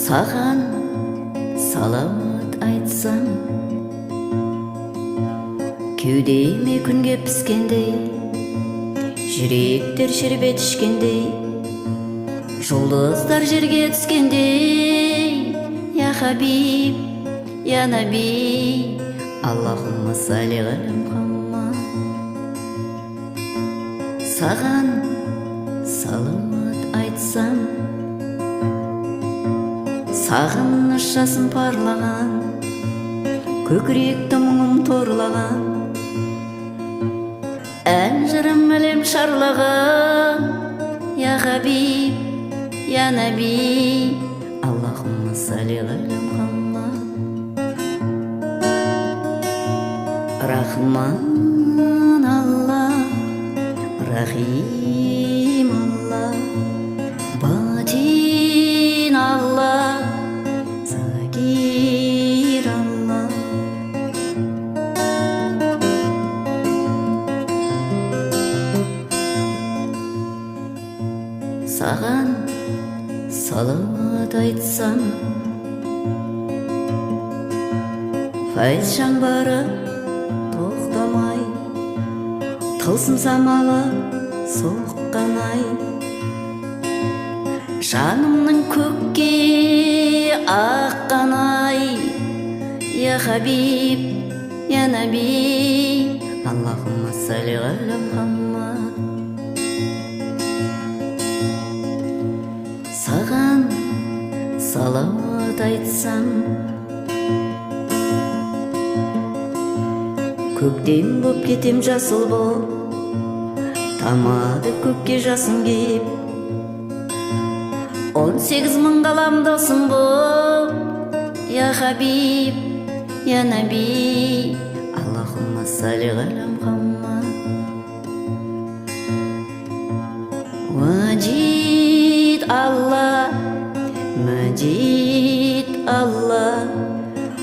Саған салауат айтсам, кеудеме күнге піскендей, жүректер шербет ішкендей, жұлдыздар жерге түскендей. Я хабиб, я наби, Аллахумма салли аля Мухаммад. Саған салауат айтсам, сағыныш жасым парлаған, көкіректі мұңым торлаған, ән жырым әлем шарлаған. Я хабиб, я наби, Аллахумма салли аля Мухаммад. Рахман Алла, Рахим Алла, Батин Алла, Закир Алла. Саған салауат айтсам, файыз жаңбары тоқтамай, тылсым самалы соққан ай, жанымның көкке аққан ай. Я хабиб, я наби, Аллахумма салли аля Мухаммад. Саған салауат айтсам, көктем боп кетем жасыл боп, тамады көкке жасым кеп, 18 мың қалам досым боп. Я хабиб, я наби, Аллахумма салли аля Мухаммад. Ваджид Алла, Маджид Алла,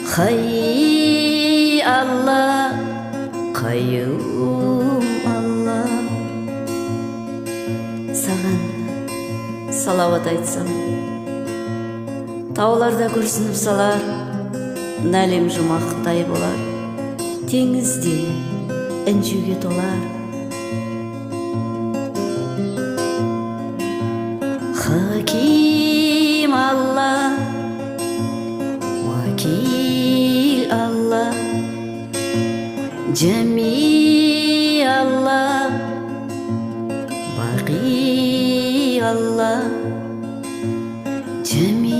Хай Алла, Қайюм Алла. Саған салауат айтсам, тауларда күрсініп салар, нәлем жұмақтай болар, теңізде інжуге толар. Хаким Алла, Вакил Алла, Джами Алла, Бақи Алла, Джами